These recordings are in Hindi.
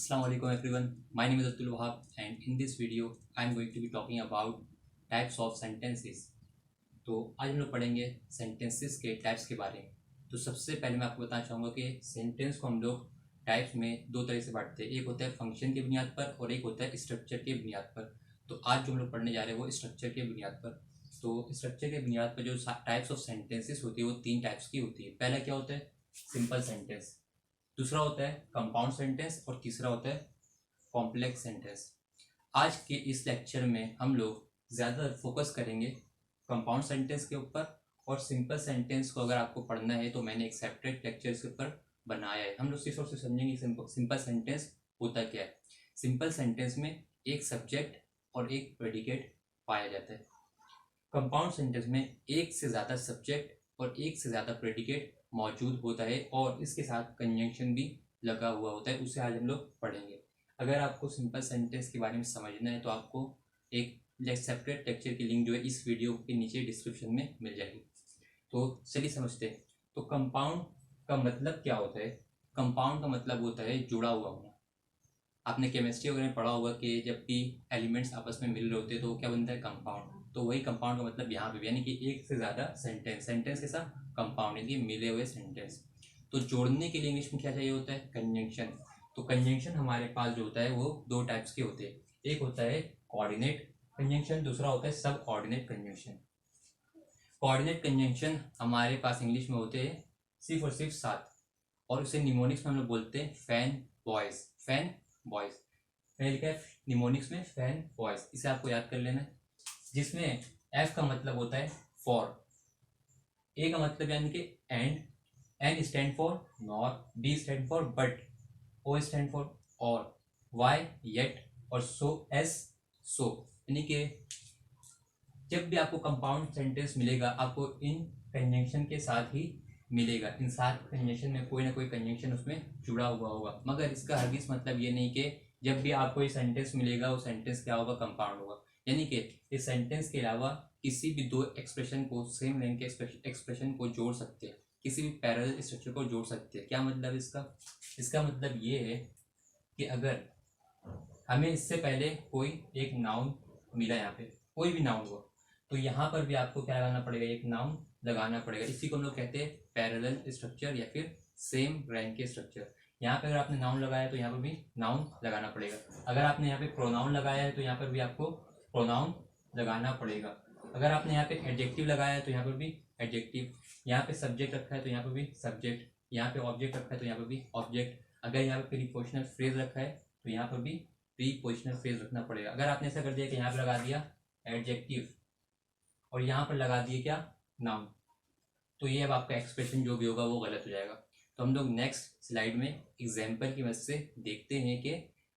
Assalamualaikum everyone. My name is Atul Wahab and in this video I am going to be talking about types of sentences. तो आज हम लोग पढ़ेंगे sentences के टाइप्स के बारे में। तो सबसे पहले मैं आपको बताना चाहूँगा कि सेंटेंस को हम लोग टाइप्स में दो तरह से बांटते हैं। एक होता है फंक्शन की बुनियाद पर और एक होता है स्ट्रक्चर के बुनियाद पर। तो आज जो हम लोग पढ़ने जा रहे हैं वो स्ट्रक्चर के बुनियाद पर। तो स्ट्रक्चर के बुनियाद पर जो टाइप्स ऑफ सेंटेंसेस होती है वो तीन टाइप्स की होती है। पहला क्या होता है? सिंपल सेंटेंस, दूसरा होता है कंपाउंड सेंटेंस और तीसरा होता है कॉम्प्लेक्स सेंटेंस। आज के इस लेक्चर में हम लोग ज़्यादा फोकस करेंगे कंपाउंड सेंटेंस के ऊपर, और सिंपल सेंटेंस को अगर आपको पढ़ना है तो मैंने एक सेपरेट लेक्चर इसके ऊपर बनाया है। हम लोग सिर्फ और सिर्फ समझेंगे सिंपल सेंटेंस होता क्या है। सिंपल सेंटेंस में एक सब्जेक्ट और एक प्रेडिकेट पाया जाता है। कंपाउंड सेंटेंस में एक से ज़्यादा सब्जेक्ट और एक से ज़्यादा प्रेडिकेट मौजूद होता है और इसके साथ कंजंक्शन भी लगा हुआ होता है। उसे आज हम लोग पढ़ेंगे। अगर आपको सिंपल सेंटेंस के बारे में समझना है तो आपको एक सेपरेट लेक्चर की लिंक जो है इस वीडियो के नीचे डिस्क्रिप्शन में मिल जाएगी। तो चलिए समझते हैं। तो कंपाउंड का मतलब क्या होता है? कंपाउंड का मतलब होता है जुड़ा हुआ होना। आपने केमिस्ट्री वगैरह में पढ़ा होगा कि जब भी एलिमेंट्स आपस में मिल रहे होते हैं तो क्या बनता है? कंपाउंड। तो वही कंपाउंड का मतलब यहाँ पे भी, यानी कि एक से ज़्यादा सेंटेंस के साथ कंपाउंड, यानी मिले हुए सेंटेंस। तो जोड़ने के लिए इंग्लिश में क्या चाहिए होता है? कंजंक्शन। तो कंजंक्शन हमारे पास जो होता है वो दो टाइप्स के होते हैं। एक होता है कोऑर्डिनेट कंजंक्शन, दूसरा होता है सब ऑर्डिनेट कंजंक्शन। कोऑर्डिनेट कंजंक्शन हमारे पास इंग्लिश में होते हैं सिर्फ और सिर्फ सात, और उसे निमोनिक्स में हम लोग बोलते हैं फैन बॉयज। फैन बॉयज मैंने लिखा है निमोनिक्स में फैन बॉयज, इसे आपको याद कर लेना है। जिसमें एफ का मतलब होता है फॉर, ए का मतलब यानी कि and, N stand for nor, D stand for but, O stand for or, Y yet, और सो एस सो। यानी कि जब भी आपको कंपाउंड सेंटेंस मिलेगा आपको इन कंजंक्शन के साथ ही मिलेगा। इन सात कंजंक्शन में कोई ना कोई कंजंक्शन उसमें जुड़ा हुआ होगा, मगर इसका हरगिज मतलब ये नहीं कि जब भी आपको ये सेंटेंस मिलेगा वो सेंटेंस क्या होगा? कंपाउंड होगा। यानी कि इस सेंटेंस के अलावा किसी भी दो एक्सप्रेशन को, सेम रैंक के एक्सप्रेशन को जोड़ सकते हैं, किसी भी पैरेलल स्ट्रक्चर को जोड़ सकते हैं। क्या मतलब इसका? इसका मतलब ये है कि अगर हमें इससे पहले कोई एक नाउन मिला, यहाँ पे कोई भी नाउन हुआ, तो यहाँ पर भी आपको क्या लगाना पड़ेगा? एक नाउन लगाना पड़ेगा। इसी को हम लोग कहते हैं पैरेलल स्ट्रक्चर या फिर सेम रैंक के स्ट्रक्चर। यहाँ पे अगर आपने नाउन लगाया तो यहाँ पर भी नाउन लगाना पड़ेगा। अगर आपने यहाँ पे प्रोनाउन लगाया है तो यहाँ पर भी आपको प्रोनाउन लगाना पड़ेगा। अगर आपने यहाँ पे एडजेक्टिव लगाया है तो यहाँ पर भी एडजेक्टिव। यहाँ पे सब्जेक्ट रखा है तो यहाँ पर भी सब्जेक्ट। यहाँ पे ऑब्जेक्ट रखा है तो यहाँ पर भी ऑब्जेक्ट। अगर यहाँ पे प्रीपोजिशनल फ्रेज रखा है तो यहाँ पर भी प्रीपोजिशनल फ्रेज रखना पड़ेगा। अगर आपने ऐसा कर दिया कि यहाँ पर लगा दिया एडजेक्टिव और यहाँ पर लगा दिए क्या? नाउन, तो ये अब आपका एक्सप्रेशन जो भी होगा वो गलत हो जाएगा। तो हम लोग नेक्स्ट स्लाइड में एग्जाम्पल की मदद से देखते हैं कि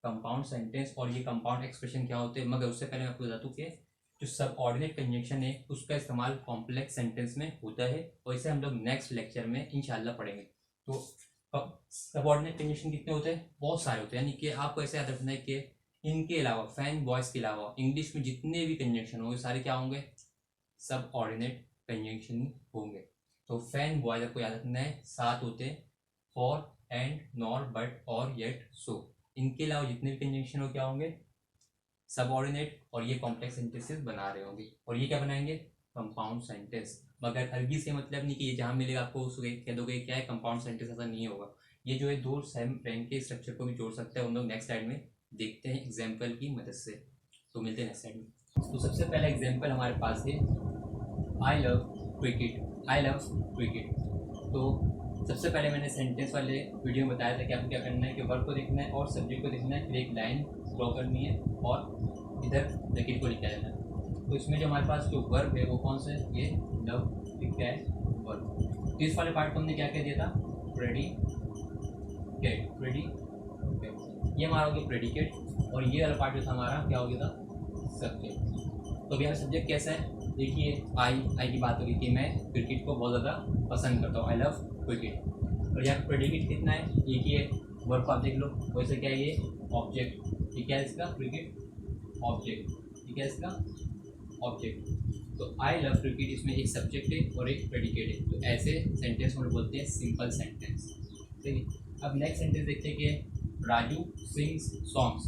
कंपाउंड सेंटेंस और ये कंपाउंड एक्सप्रेशन क्या होते हैं। मगर उससे पहले मैं आपको बता दूं कि जो सब ऑर्डिनेट कंजंक्शन है उसका इस्तेमाल कॉम्प्लेक्स सेंटेंस में होता है, और इसे हम लोग नेक्स्ट लेक्चर में इंशाल्लाह पढ़ेंगे। तो सब ऑर्डिनेट कंजंक्शन कितने होते हैं? बहुत सारे होते हैं। यानी कि आपको ऐसे याद रखना है कि इनके अलावा, फैन बॉयज के अलावा, इंग्लिश में जितने भी कंजंक्शन होंगे सारे क्या होंगे? सब ऑर्डिनेट कंजंक्शन होंगे। तो फैन बॉयज आपको याद रखना है, सात होते हैं, फॉर, एंड, नॉर, बट, और, येट, सो। इनके अलावा जितने भी कंजंक्शन हो क्या होंगे? सबऑर्डिनेट, और ये कॉम्प्लेक्स सेंटेंसेस बना रहे होंगे, और ये क्या बनाएंगे? Compound sentence. मगर हरगिज़ से मतलब नहीं कि ये जहाँ मिलेगा आपको उसको कह दोगे क्या है कंपाउंड सेंटेंस, ऐसा नहीं होगा। ये जो है दो सेम रैंक के स्ट्रक्चर को भी जोड़ सकता है। हम लोग नेक्स्ट स्लाइड में देखते हैं एग्जाम्पल की मदद से। तो मिलते हैं नेक्स्ट स्लाइड में। तो सबसे पहला एग्जाम्पल हमारे पास है I love cricket. I love cricket. तो सबसे पहले मैंने सेंटेंस वाले वीडियो में बताया था कि आपको क्या करना है कि वर्ब को देखना है और सब्जेक्ट को देखना है, फिर एक लाइन ड्रॉ करनी है और इधर ब्रैकेट को लिखा जाना है। तो इसमें जो हमारे पास जो वर्ब है वो कौन सा है? ये लव क्या है? वर्ब। तो इस वाले पार्ट को हमने क्या कह दिया था? प्रेडिकेट। प्रेडिकेट ये हमारा हो गया प्रेडिकेट, और ये वाला पार्ट जो था हमारा क्या हो गया था? सब्जेक्ट। तो अभी हमारा सब्जेक्ट कैसा है? देखिए आई की बात हो रही कि मैं क्रिकेट को बहुत ज़्यादा पसंद करता हूँ, आई लव क्रिकेट। और यहाँ पर प्रेडिकेट कितना है? एक ही है। वर्ब को आप देख लो, वैसे क्या है? ये ऑब्जेक्ट। ये क्या है इसका? Cricket object. ठीक है, इसका ऑब्जेक्ट। तो आई लव क्रिकेट, इसमें एक सब्जेक्ट है और एक प्रेडिकेट है। तो ऐसे सेंटेंस हम बोलते हैं सिंपल सेंटेंस। ठीक है, अब नेक्स्ट सेंटेंस देखते हैं कि राजू सिंग्स सॉन्ग्स,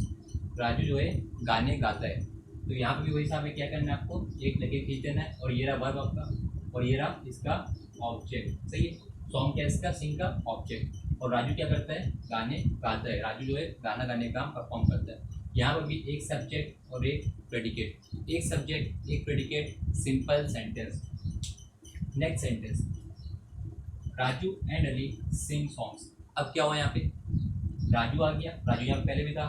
राजू जो है गाने गाता है। तो यहाँ पे भी वही साहब है, क्या करना है आपको, एक लगे खींच देना है और ये रहा वर्ब आपका और ये रहा इसका ऑब्जेक्ट। सही है, सॉन्ग क्या है इसका, सिंग का ऑब्जेक्ट, और राजू क्या करता है, गाने गाता है। राजू जो है गाना गाने का परफॉर्म करता है। यहाँ पर भी एक सब्जेक्ट और एक प्रेडिकेट, एक सब्जेक्ट एक predicate, simple sentence. Next sentence, Raju and Ali sing songs. अब क्या हुआ, यहाँ पे राजू आ गया, राजू यहाँ पे पहले भी था,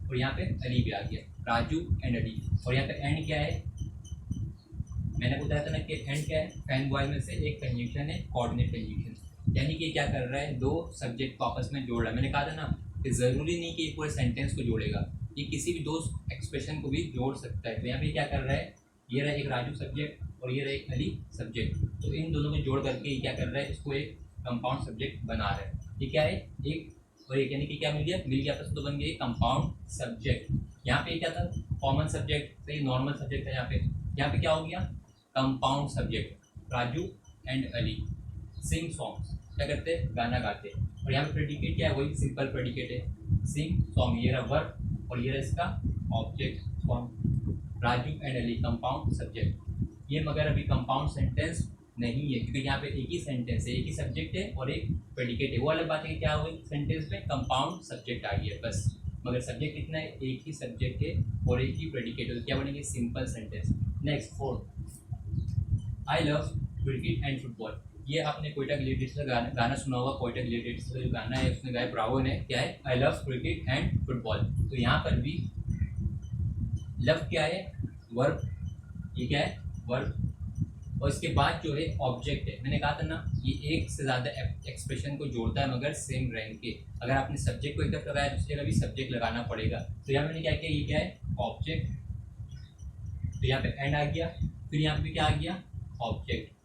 और यहाँ पे अली भी आ गया, राजू एंड अली। और यहाँ पे एंड क्या है, मैंने बताया था ना कि एंड क्या है, फैन बॉय में से एक कंजंक्शन है, कोऑर्डिनेट कंजंक्शन। यानी कि क्या कर रहा है, दो सब्जेक्ट को आपस में जोड़ रहा है। मैंने कहा था ना कि ज़रूरी नहीं कि ये पूरे सेंटेंस को जोड़ेगा, ये किसी भी दो एक्सप्रेशन को भी जोड़ सकता है। तो यहाँ पे क्या कर रहा है, ये रहा एक राजू सब्जेक्ट और ये रहा एक अली सब्जेक्ट, तो इन दोनों को जोड़ करके ये क्या कर रहा है, इसको एक कंपाउंड सब्जेक्ट बना रहा है। ये क्या है, एक और एक, यानी कि क्या मिल गया आपस में, तो बन गया कंपाउंड सब्जेक्ट। यहाँ पे क्या था, कॉमन सब्जेक्ट, तो ये नॉर्मल सब्जेक्ट है। यहाँ पे क्या हो गया, compound subject. Raju and Ali sing songs, क्या करते हैं, गाना गाते हैं। और यहाँ पे प्रेडिकेट क्या है, वही सिंपल प्रेडिकेट है, सिंग सॉन्ग, ये रहा वर्ब और ये रहा इसका object song. Raju and Ali compound subject. ये मगर अभी कंपाउंड सेंटेंस नहीं है, क्योंकि यहाँ पे एक ही सेंटेंस है, एक ही सब्जेक्ट है और एक प्रेडिकेट है। वो अलग बात है कि क्या हुई सेंटेंस में कंपाउंड सब्जेक्ट आ गया बस, मगर सब्जेक्ट कितना है, एक ही सब्जेक्ट है और एक ही प्रेडिकेट है, तो क्या बनेंगे, simple sentence. Next fourth, I love cricket and football. ये आपने कोयटा गिलेटिट्स का गाना सुना होगा, कोयटा गिलेटिट्स का जो गाना है उसने गाया ब्रावो ने, क्या है, I love cricket and football. तो यहाँ पर भी लव क्या है, वर्ब, ये क्या है, वर्ब, और इसके बाद जो है ऑब्जेक्ट है। मैंने कहा था ना ये एक से ज़्यादा एक्सप्रेशन को जोड़ता है मगर सेम रैंक के। अगर आपने सब्जेक्ट को एक तरफ लगाया दूसरी जगह भी सब्जेक्ट लगाना पड़ेगा। तो यहाँ मैंने क्या किया, ये क्या है, ऑब्जेक्ट, तो यहाँ पे एंड आ गया, फिर यहाँ पे क्या आ गया, object.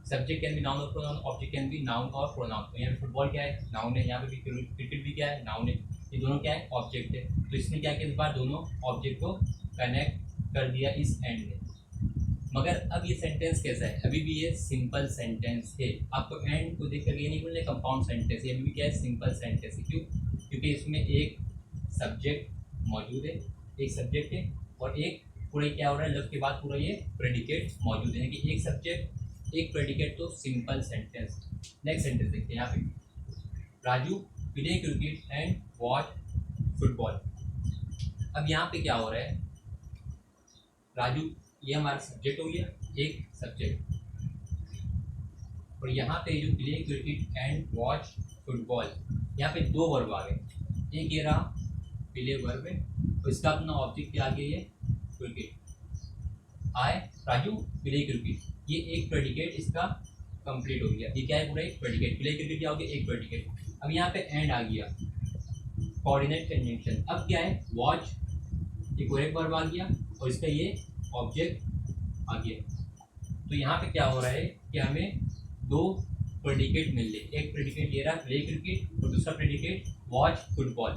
Subject can be noun और pronoun, object can be noun और प्रोनाउन। तो यहाँ पे फुटबॉल क्या है, नाउन है, यहाँ पे भी क्रिकेट भी क्या है, नाउन है, ये दोनों क्या है, ऑब्जेक्ट है। तो इसने क्या किया, इस बार दोनों ऑब्जेक्ट को कनेक्ट कर दिया इस एंड में। मगर अब ये सेंटेंस कैसा है, अभी भी ये सिंपल सेंटेंस है। आपको एंड को देख करके ये नहीं बोलना कंपाउंड सेंटेंस, ये अभी भी क्या है, सिंपल सेंटेंस है। क्यों, क्योंकि इसमें एक सब्जेक्ट मौजूद है, एक सब्जेक्ट है और एक पूरे क्या हो रहा है, लव के बाद पूरा ये प्रेडिकेट मौजूद है, कि एक सब्जेक्ट एक प्रेडिकेट, तो सिंपल सेंटेंस। नेक्स्ट सेंटेंस देखते हैं, यहाँ पे Raju play cricket and watch football. अब यहाँ पे क्या हो रहा है, राजू ये हमारा सब्जेक्ट हो गया, एक सब्जेक्ट, और यहाँ पे जो play cricket and watch football, यहाँ पे दो वर्ब आ गए, एक ये रहा प्ले वर्ब है और इसका अपना ऑब्जेक्ट क्या आ गया, ये क्रिकेट। आए राजू प्ले क्रिकेट, ये एक प्रेडिकेट इसका कंप्लीट हो गया, ये क्या है, पूरा एक प्रेडिकेट, प्ले क्रिकेट क्या हो गया, एक प्रेडिकेट। अब यहाँ पे एंड आ गया, कोऑर्डिनेट कंजंक्शन। अब क्या है, वॉच, एक और एक वर्ब आ गया और इसका ये ऑब्जेक्ट आ गया। तो यहाँ पे क्या हो रहा है कि हमें दो प्रेडिकेट मिल गए, एक प्रेडिकेट ये रहा प्ले क्रिकेट और दूसरा प्रेडिकेट वॉच फुटबॉल।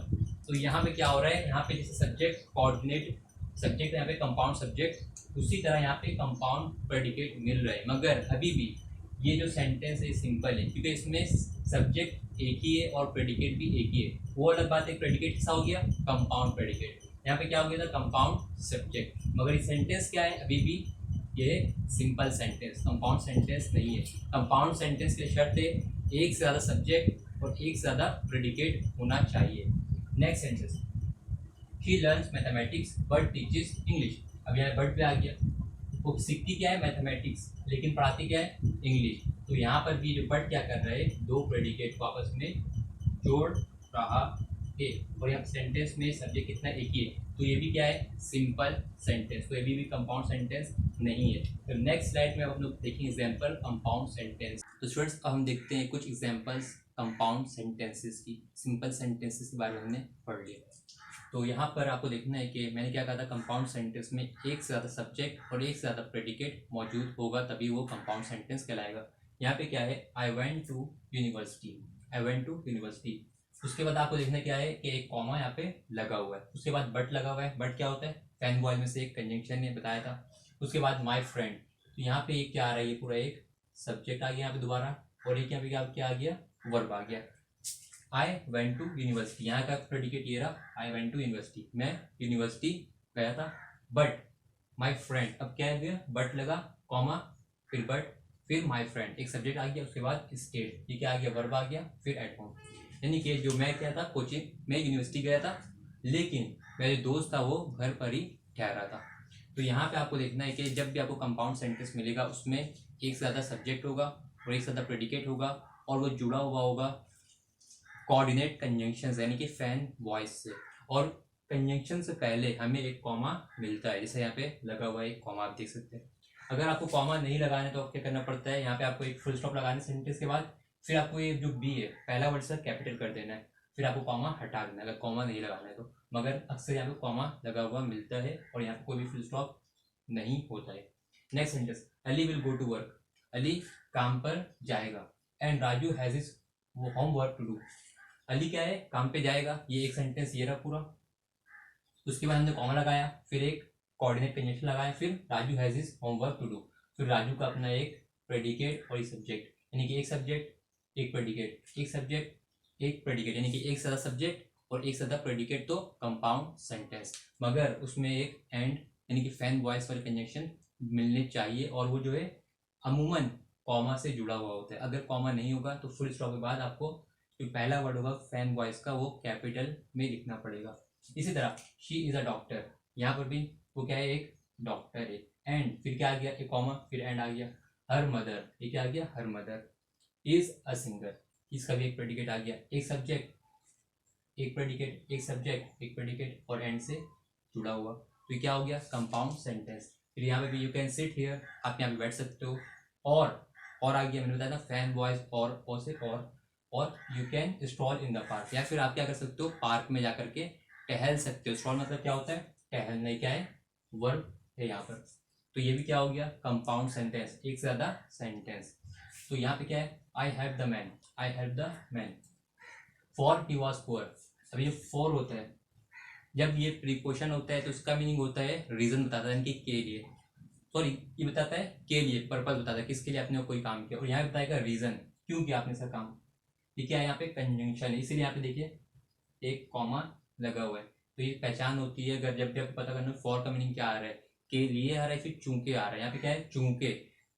तो यहाँ पे क्या हो रहा है, यहाँ पे जैसे सब्जेक्ट कोऑर्डिनेट सब्जेक्ट, यहाँ पे कंपाउंड सब्जेक्ट, उसी तरह यहाँ पे कंपाउंड प्रेडिकेट मिल रहे हैं। मगर अभी भी ये जो सेंटेंस है सिंपल है, क्योंकि इसमें सब्जेक्ट एक ही है और प्रेडिकेट भी एक ही है। वो अलग बात है, प्रेडिकेट कैसा हो गया, कंपाउंड प्रेडिकेट। यहाँ पे क्या हो गया था, कंपाउंड सब्जेक्ट। मगर ये सेंटेंस क्या है, अभी भी ये सिंपल सेंटेंस, कंपाउंड सेंटेंस नहीं है। कंपाउंड सेंटेंस की शर्त है एक से ज़्यादा सब्जेक्ट और एक से ज़्यादा प्रेडिकेट होना चाहिए। Next sentence, she learns mathematics but teaches English. अब यहाँ बट पे आ गया, वो सीखती क्या है, मैथमेटिक्स, लेकिन पढ़ाती क्या है, इंग्लिश। तो यहाँ पर भी जो बट क्या कर रहा है, दो प्रेडिकेट को आपस में जोड़ रहा है, और यहाँ सेंटेंस में सब्जेक्ट कितना, एक ही है। तो ये भी क्या है, सिंपल सेंटेंस, तो ये भी कंपाउंड सेंटेंस नहीं है। तो नेक्स्ट स्लाइड में हम लोग देखेंगे एग्जांपल कंपाउंड सेंटेंस। तो स्टूडेंट्स अब हम देखते हैं कुछ एग्जांपल्स कंपाउंड सेंटेंसेस की। सिंपल सेंटेंसेस के बारे में हमने पढ़ लिया। तो यहाँ पर आपको देखना है कि मैंने क्या कहा था, कंपाउंड सेंटेंस में एक से ज़्यादा सब्जेक्ट और एक से ज़्यादा प्रेडिकेट मौजूद होगा, तभी वो कंपाउंड सेंटेंस कहलाएगा। यहाँ पे क्या है, I went to university, I went to university. उसके बाद आपको देखना क्या है कि एक कॉमा यहाँ पे लगा हुआ है, उसके बाद बट लगा हुआ है। बट क्या होता है, फैन बॉय में से एक कंजंक्शन ने बताया था। उसके बाद माय फ्रेंड, तो यहाँ पे एक क्या आ रहा है, ये पूरा एक सब्जेक्ट आ गया यहाँ पे दोबारा, और एक यहाँ पे क्या आ गया, वर्ब आ गया। आई वेंट टू यूनिवर्सिटी, यहाँ का प्रेडिकेट ये रहा, आई वेंट टू यूनिवर्सिटी, मैं यूनिवर्सिटी गया था। बट माई फ्रेंड, अब क्या गया, बट लगा, कॉमा, फिर बट, फिर माई फ्रेंड, एक सब्जेक्ट आ गया, उसके बाद स्टेट, ये क्या आ गया, वर्ब आ गया, फिर एट होम। यानी कि जो मैं क्या था, कोचिंग, मैं यूनिवर्सिटी गया था, लेकिन मेरे दोस्त था वो घर पर ही ठहरा था। तो यहाँ पे आपको देखना है कि जब भी आपको कंपाउंड सेंटेंस मिलेगा उसमें एक से ज़्यादा सब्जेक्ट होगा और एक से ज़्यादा प्रेडिकेट होगा और वो जुड़ा हुआ होगा कोऑर्डिनेट कंजंक्शन यानी कि फैन वॉइस से, और कंजंक्शन से पहले हमें एक कॉमा मिलता है, जैसे यहाँ पे लगा हुआ है एक कॉमा, आप देख सकते हैं। अगर आपको कॉमा नहीं लगाना तो क्या करना पड़ता है, यहाँ पे आपको एक फुल स्टॉप लगाना है सेंटेंस के बाद, फिर आपको ये जो बी है पहला वर्ड से कैपिटल कर देना है, फिर आपको कॉमा हटा देना है अगर कॉमा नहीं लगाना है तो। मगर अक्सर यहाँ पे कॉमा लगा हुआ मिलता है और यहाँ पे कोई भी फुल स्टॉप नहीं होता है। Next sentence, Ali will go to work, Ali काम पर जाएगा, and Raju has his homework to do. Ali क्या है, काम पे जाएगा, ये एक सेंटेंस ये रहा पूरा। उसके बाद हमने कॉमा लगाया, फिर एक कोऑर्डिनेट कंजंक्शन लगाया, फिर Raju has his homework to do, फिर राजू का अपना एक प्रेडिकेट और एक सब्जेक्ट, यानी कि एक सब्जेक्ट एक प्रेडिकेट, एक सब्जेक्ट एक प्रेडिकेट, यानी कि एक सादा सब्जेक्ट और एक सादा प्रेडिकेट, तो कंपाउंड सेंटेंस। मगर उसमें एक एंड यानी कि फैन वॉइस वाले कंजंक्शन मिलने चाहिए, और वो जो है अमूमन कॉमा से जुड़ा हुआ होता है। अगर कॉमा नहीं होगा तो फुल स्टॉप के बाद आपको जो पहला वर्ड होगा फैन वॉइस का वो कैपिटल में लिखना पड़ेगा। इसी तरह शी इज अ डॉक्टर, यहाँ पर भी वो क्या है, एक डॉक्टर है, एंड फिर क्या आ गया, एक कॉमा, फिर एंड आ गया। हर मदर, ये क्या आ गया, her mother is a singer, इसका भी एक प्रेडिकेट आ गया, एक सब्जेक्ट एक प्रेडिकेट, एक सब्जेक्ट एक प्रेडिकेट और एंड से जुड़ा हुआ, तो ये क्या हो गया, कंपाउंड सेंटेंस। फिर यहाँ पे भी यू कैन सिट हियर, आप यहाँ पे बैठ सकते हो, और आ गया, मैंने बताया था फैन वॉइस और से और you can stroll in the park, या फिर आप क्या कर सकते हो, पार्क में जाकर के टहल सकते हो। स्ट्रॉल मतलब क्या होता है, टहलने, क्या है, वर्ब है यहाँ पर। तो ये भी क्या हो गया, कंपाउंड सेंटेंस, एक से ज्यादा सेंटेंस। तो यहाँ पे क्या है, I have the man, I have the man, for he was poor. अब ये फॉर होता है, जब ये प्रीपोजिशन होता है तो इसका मीनिंग होता है रीजन बताता है, यानी कि के लिए, सॉरी ये बताता है के लिए, पर्पज बताता है किसके लिए आपने कोई काम किया, और यहाँ बताएगा रीजन क्यों किया आपने ऐसा काम। ये क्या है, यहाँ पे कंजंक्शन है, इसीलिए यहाँ पे देखिए एक कॉमा लगा हुआ है। तो ये पहचान होती है, अगर जब भी आपको पता करना फॉर का मीनिंग क्या आ रहा है, के लिए आ रहा है, फिर चूंकि आ रहा है। यहाँ पे क्या है, चूंकि,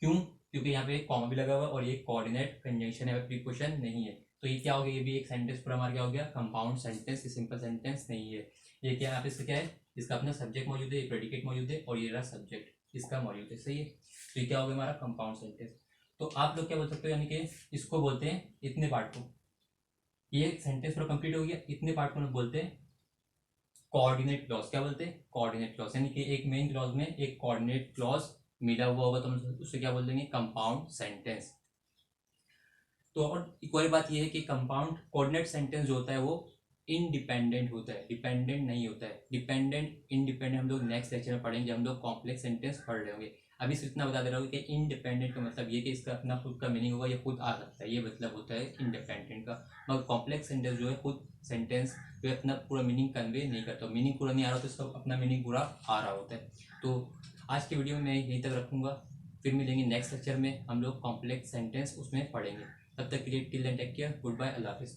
क्यों, क्योंकि यहाँ पे एक कॉमा भी लगा हुआ है और ये कोऑर्डिनेट कंजंक्शन है, प्रीपोजिशन नहीं है। तो ये क्या हो गया, ये भी एक सेंटेंस पूरा हमारा क्या हो गया, कंपाउंड सेंटेंस, ये सिंपल सेंटेंस नहीं है। ये क्या है, यहाँ पे इसका क्या है, इसका अपना सब्जेक्ट मौजूद है, प्रेडिकेट मौजूद है और ये रहा सब्जेक्ट इसका मौजूद है, सही है। तो ये क्या हो गया हमारा कंपाउंड सेंटेंस। तो आप लोग क्या बोल सकते हो, यानी कि इसको बोलते हैं इतने पार्ट को, ये सेंटेंस पूरा कंप्लीट हो गया, इतने पार्ट को हम बोलते हैं कोऑर्डिनेट क्लॉज। क्या बोलते हैं, कोऑर्डिनेट क्लॉज, यानी कि एक मेन क्लॉज में एक कोऑर्डिनेट क्लॉज मिला हुआ होगा तो हम उससे क्या बोल देंगे, कंपाउंड सेंटेंस। तो और एक और बात यह है कि कंपाउंड कोऑर्डिनेट सेंटेंस जो होता है वो इंडिपेंडेंट होता है, डिपेंडेंट नहीं होता है। डिपेंडेंट इंडिपेंडेंट हम लोग नेक्स्ट लेक्चर में पढ़ेंगे, हम लोग कॉम्प्लेक्स सेंटेंस पढ़ रहे होंगे। अभी सिर्फ इतना बता दे रहा हूँ कि इंडिपेंडेंट का मतलब ये कि इसका अपना खुद का मीनिंग होगा, ये खुद आ सकता है, ये मतलब होता है इंडिपेंडेंट का। मगर कॉम्प्लेक्स सेंटेंस जो है खुद सेंटेंस जो है अपना पूरा मीनिंग कन्वे नहीं करता, मीनिंग पूरा नहीं आ रहा तो इसका अपना मीनिंग पूरा आ रहा होता है। तो आज की वीडियो में मैं यहीं तक रखूँगा, फिर मिलेंगे नेक्स्ट लेक्चर में, हम लोग कॉम्प्लेक्स सेंटेंस उसमें पढ़ेंगे। तब तक के लिए till then take care, goodbye, अल्लाह हाफिज़।